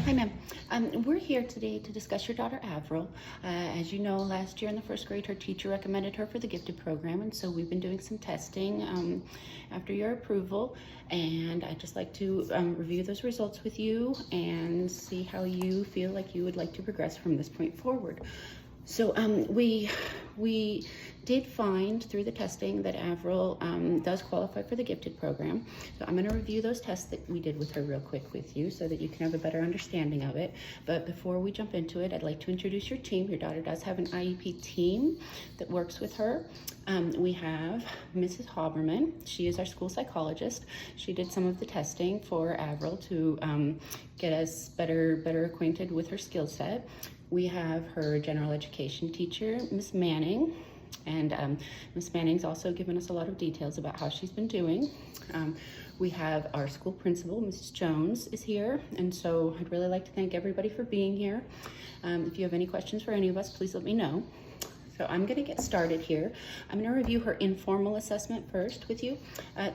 Hi, ma'am. We're here today to discuss your daughter, Avril. As you know, last year in the first grade, her teacher recommended her for the gifted program, and so we've been doing some testing after your approval, and I'd just like to review those results with you and see how you feel like you would like to progress from this point forward. So we did find through the testing that Avril does qualify for the gifted program. So I'm going to review those tests that we did with her real quick with you so that you can have a better understanding of it. But before we jump into it, I'd like to introduce your team. Your daughter does have an IEP team that works with her. We have Mrs. Haberman. She is our school psychologist. She did some of the testing for Avril to get us better acquainted with her skill set. We have her general education teacher, Miss Manning, and Miss Manning's also given us a lot of details about how she's been doing. We have our school principal, Mrs. Jones, is here, and so I'd really like to thank everybody for being here. If you have any questions for any of us, please let me know. So I'm going to get started here. I'm going to review her informal assessment first with you.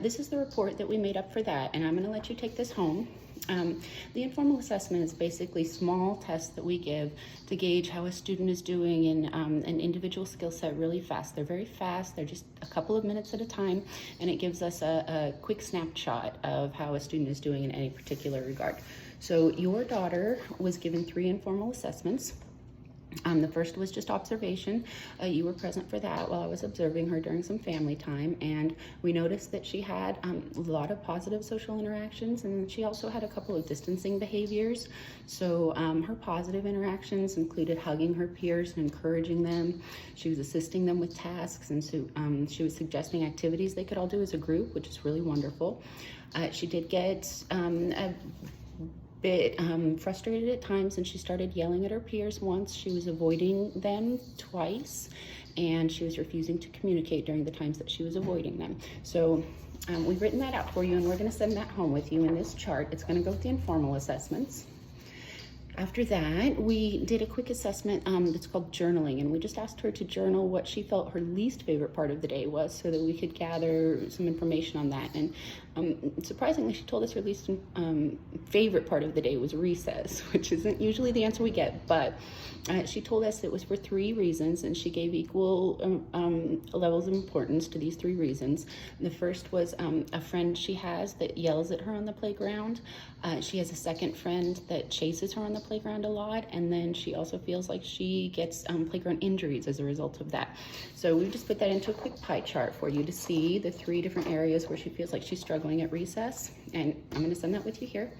This is the report that we made up for that, and I'm going to let you take this home. The informal assessment is basically small tests that we give to gauge how a student is doing in an individual skill set really fast. They're very fast. They're just a couple of minutes at a time, and it gives us a quick snapshot of how a student is doing in any particular regard. So your daughter was given 3 informal assessments. The first was just observation. You were present for that while I was observing her during some family time, and we noticed that she had a lot of positive social interactions, and she also had a couple of distancing behaviors. So her positive interactions included hugging her peers and encouraging them. She was assisting them with tasks, and so she was suggesting activities they could all do as a group, which is really wonderful. She did get a bit frustrated at times, and she started yelling at her peers once. She was avoiding them twice, and she was refusing to communicate during the times that she was avoiding them. So we've written that out for you, and we're going to send that home with you in this chart. It's going to go with the informal assessments. After that, we did a quick assessment that's called journaling, and we just asked her to journal what she felt her least favorite part of the day was so that we could gather some information on that. And surprisingly, she told us her least favorite part of the day was recess, which isn't usually the answer we get, but she told us it was for 3 reasons, and she gave equal levels of importance to these 3 reasons. The first was a friend she has that yells at her on the playground. She has a second friend that chases her on the playground a lot, and then she also feels like she gets playground injuries as a result of that. So we've just put that into a quick pie chart for you to see the 3 different areas where she feels like she's struggling at recess, and I'm going to send that with you here.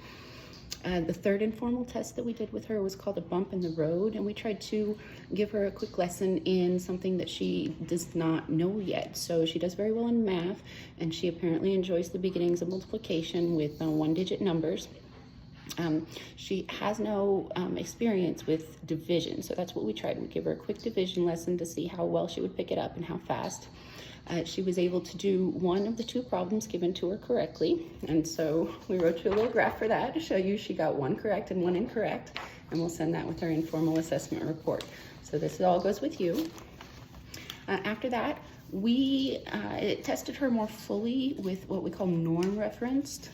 The third informal test that we did with her was called a bump in the road, and we tried to give her a quick lesson in something that she does not know yet. So she does very well in math, and she apparently enjoys the beginnings of multiplication with 1-digit numbers. She has no experience with division, so that's what we tried. We give her a quick division lesson to see how well she would pick it up and how fast. She was able to do 1 of the 2 problems given to her correctly, and so we wrote you a little graph for that to show you she got 1 correct and 1 incorrect, and we'll send that with our informal assessment report. So this all goes with you. After that, we tested her more fully with what we call norm-referenced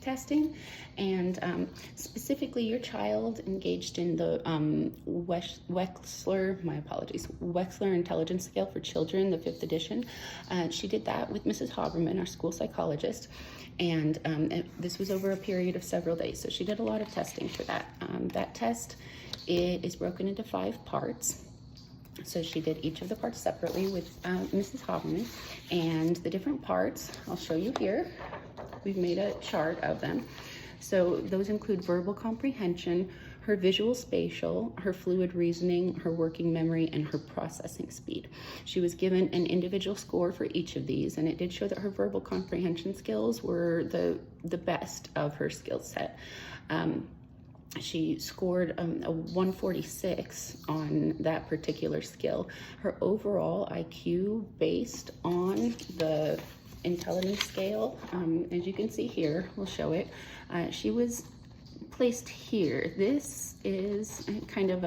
testing, and specifically your child engaged in the Wechsler Intelligence Scale for Children, the 5th edition. She did that with Mrs. Haberman, our school psychologist, and this was over a period of several days, so she did a lot of testing for that. That test, it is broken into 5 parts. So she did each of the parts separately with Mrs. Haberman, and the different parts, I'll show you here. We've made a chart of them. So those include verbal comprehension, her visual spatial, her fluid reasoning, her working memory, and her processing speed. She was given an individual score for each of these, and it did show that her verbal comprehension skills were the best of her skill set. She scored a 146 on that particular skill. Her overall IQ based on the intelligence scale, as you can see here, we'll show it, she was placed here. This is kind of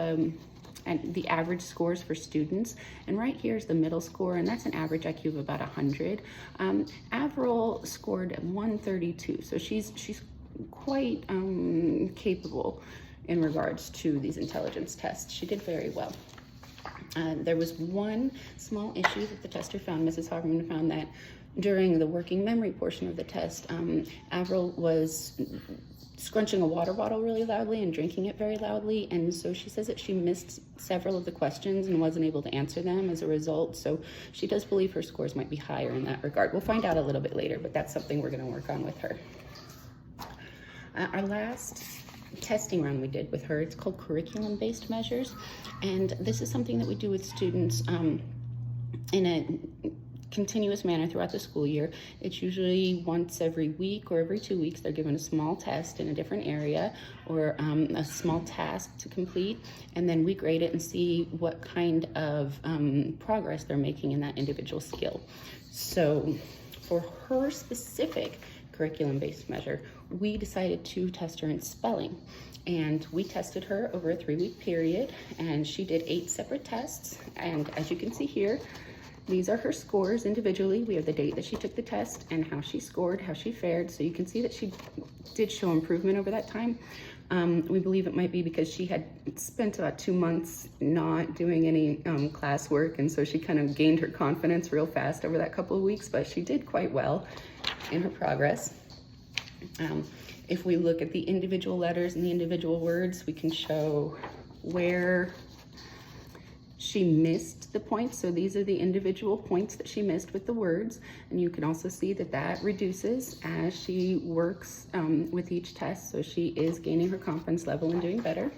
the average scores for students, and right here is the middle score, and that's an average IQ of about 100. Avril scored 132, so she's quite capable in regards to these intelligence tests. She did very well. There was one small issue that the tester found. Mrs. Haberman found that during the working memory portion of the test, Avril was scrunching a water bottle really loudly and drinking it very loudly, and so she says that she missed several of the questions and wasn't able to answer them as a result. So she does believe her scores might be higher in that regard. We'll find out a little bit later, but that's something we're going to work on with her. Our last testing round we did with her, it's called curriculum-based measures, and this is something that we do with students in a continuous manner throughout the school year. It's usually once every week or every 2 weeks. They're given a small test in a different area or a small task to complete, and then we grade it and see what kind of progress they're making in that individual skill. So for her specific curriculum-based measure, we decided to test her in spelling. And we tested her over a 3-week period, and she did 8 separate tests. And as you can see here, these are her scores individually. We have the date that she took the test and how she scored, how she fared. So you can see that she did show improvement over that time. We believe it might be because she had spent about 2 months not doing any classwork, and so she kind of gained her confidence real fast over that couple of weeks, but she did quite well in her progress. If we look at the individual letters and the individual words, we can show where she missed the points. So these are the individual points that she missed with the words, and you can also see that that reduces as she works with each test. So she is gaining her confidence level and doing better.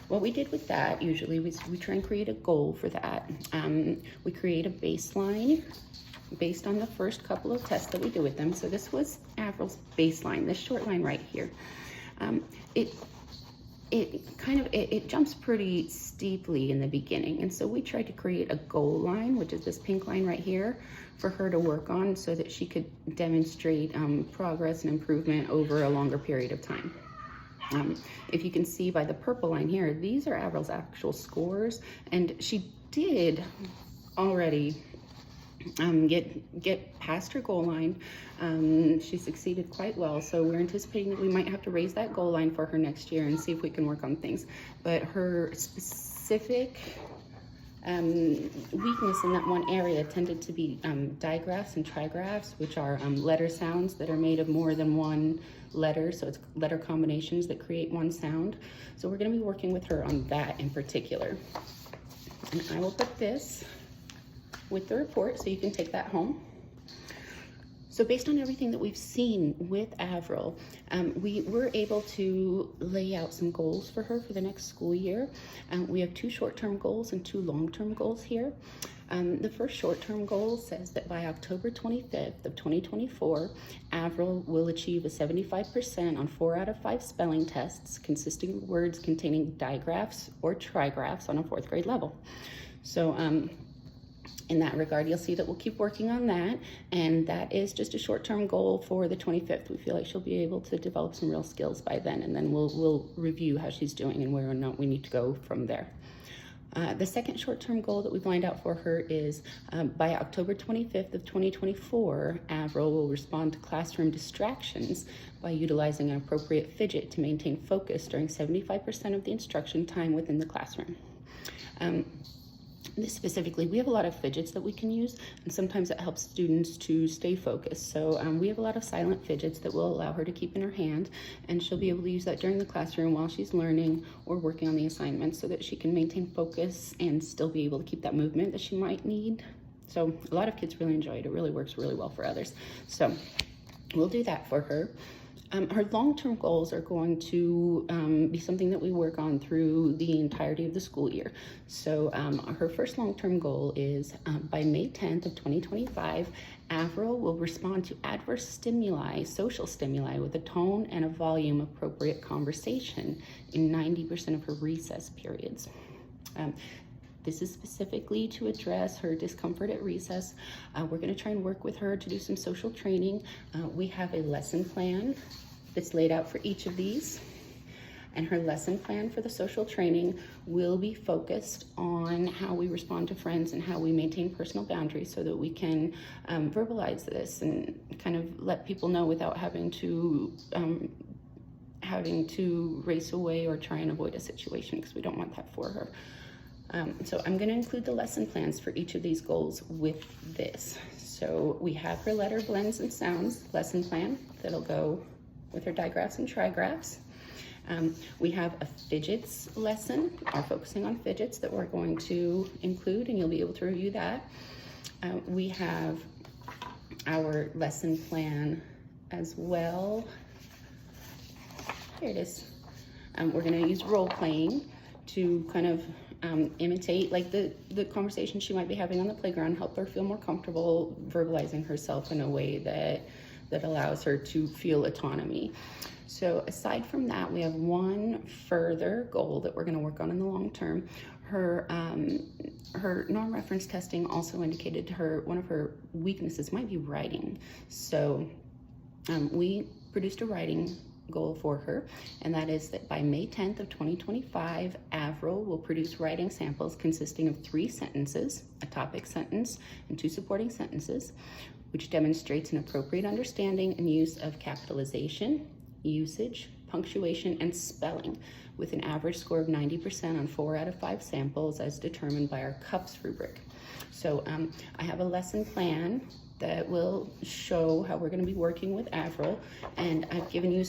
What we did with that, usually we try and create a goal for that. We create a baseline based on the first couple of tests that we do with them. So this was Avril's baseline, this short line right here. It jumps pretty steeply in the beginning, and so we tried to create a goal line, which is this pink line right here, for her to work on so that she could demonstrate progress and improvement over a longer period of time. If you can see by the purple line here, these are Avril's actual scores, and she did already get past her goal line. She succeeded quite well, so we're anticipating that we might have to raise that goal line for her next year and see if we can work on things. But her specific weakness in that one area tended to be digraphs and trigraphs, which are letter sounds that are made of more than one letter, so it's letter combinations that create one sound. So we're going to be working with her on that in particular. And I will put this with the report so you can take that home. So based on everything that we've seen with Avril, we were able to lay out some goals for her for the next school year. We have 2 short-term goals and 2 long-term goals here. The first short-term goal says that by October 25th of 2024, Avril will achieve a 75% on 4 out of 5 spelling tests consisting of words containing digraphs or trigraphs on a 4th grade level. So in that regard, you'll see that we'll keep working on that, and that is just a short-term goal for the 25th. We feel like she'll be able to develop some real skills by then, and then we'll review how she's doing and where or not we need to go from there. The second short-term goal that we've lined out for her is by October 25th of 2024, Avril will respond to classroom distractions by utilizing an appropriate fidget to maintain focus during 75% of the instruction time within the classroom. This specifically, we have a lot of fidgets that we can use, and sometimes it helps students to stay focused. So we have a lot of silent fidgets that will allow her to keep in her hand, and she'll be able to use that during the classroom while she's learning or working on the assignments so that she can maintain focus and still be able to keep that movement that she might need. So a lot of kids really enjoy it. It really works really well for others. So we'll do that for her. Her long-term goals are going to be something that we work on through the entirety of the school year. So her first long-term goal is by May 10th of 2025, Avril will respond to adverse stimuli, social stimuli, with a tone and a volume appropriate conversation in 90% of her recess periods. This is specifically to address her discomfort at recess. We're going to try and work with her to do some social training. We have a lesson plan that's laid out for each of these. And her lesson plan for the social training will be focused on how we respond to friends and how we maintain personal boundaries so that we can verbalize this and kind of let people know without having to having to race away or try and avoid a situation, because we don't want that for her. So I'm going to include the lesson plans for each of these goals with this. So we have her letter blends and sounds lesson plan that'll go with her digraphs and trigraphs. We have a fidgets lesson, or focusing on fidgets, that we're going to include, and you'll be able to review that. We have our lesson plan as well. Here it is. We're going to use role playing to kind of imitate like the conversation she might be having on the playground, help her feel more comfortable verbalizing herself in a way that allows her to feel autonomy. So aside from that, we have one further goal that we're going to work on in the long term. Her non-reference testing also indicated to her one of her weaknesses might be writing. So we produced a writing goal for her, and that is that by May 10th of 2025, Avril will produce writing samples consisting of 3 sentences, a topic sentence, and 2 supporting sentences, which demonstrates an appropriate understanding and use of capitalization, usage, punctuation, and spelling, with an average score of 90% on 4 out of 5 samples as determined by our CUPS rubric. So I have a lesson plan that will show how we're going to be working with Avril, and I've given you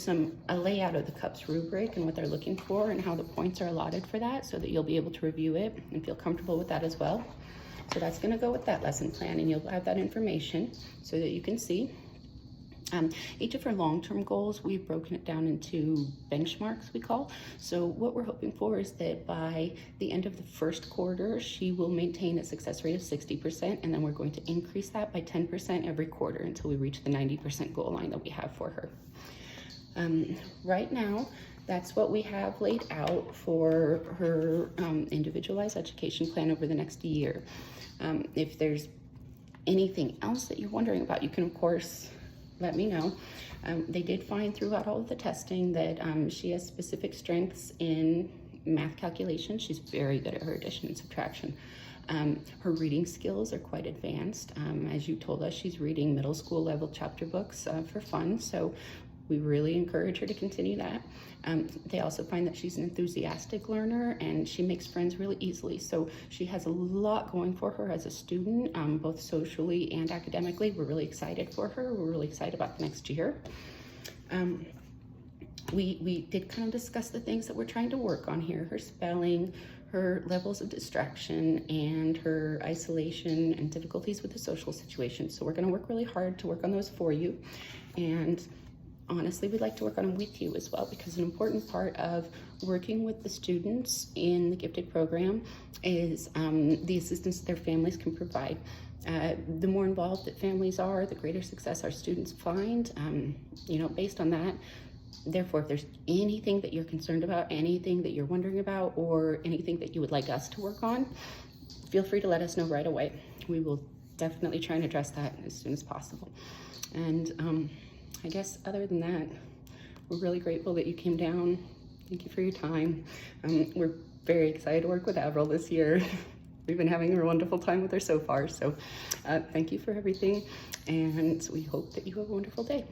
a layout of the CUPS rubric and what they're looking for and how the points are allotted for that, so that you'll be able to review it and feel comfortable with that as well. So that's going to go with that lesson plan, and you'll have that information so that you can see. Each of her long-term goals, we've broken it down into benchmarks, we call. So what we're hoping for is that by the end of the first quarter, she will maintain a success rate of 60%, and then we're going to increase that by 10% every quarter until we reach the 90% goal line that we have for her. Right now, that's what we have laid out for her individualized education plan over the next year. If there's anything else that you're wondering about, you can, of course, let me know. They did find throughout all of the testing that she has specific strengths in math calculation. She's very good at her addition and subtraction. Her reading skills are quite advanced. As you told us, she's reading middle school level chapter books for fun, so we really encourage her to continue that. They also find that she's an enthusiastic learner, and she makes friends really easily. So she has a lot going for her as a student, both socially and academically. We're really excited for her. We're really excited about the next year. We did kind of discuss the things that we're trying to work on here: her spelling, her levels of distraction, and her isolation and difficulties with the social situation. So we're going to work really hard to work on those for you. And honestly, we'd like to work on them with you as well, because an important part of working with the students in the gifted program is the assistance that their families can provide. The more involved that families are, the greater success our students find, based on that. Therefore, if there's anything that you're concerned about, anything that you're wondering about, or anything that you would like us to work on, feel free to let us know right away. We will definitely try and address that as soon as possible. And I guess other than that, we're really grateful that you came down. Thank you for your time. We're very excited to work with Avril this year. We've been having a wonderful time with her so far. So thank you for everything, and we hope that you have a wonderful day.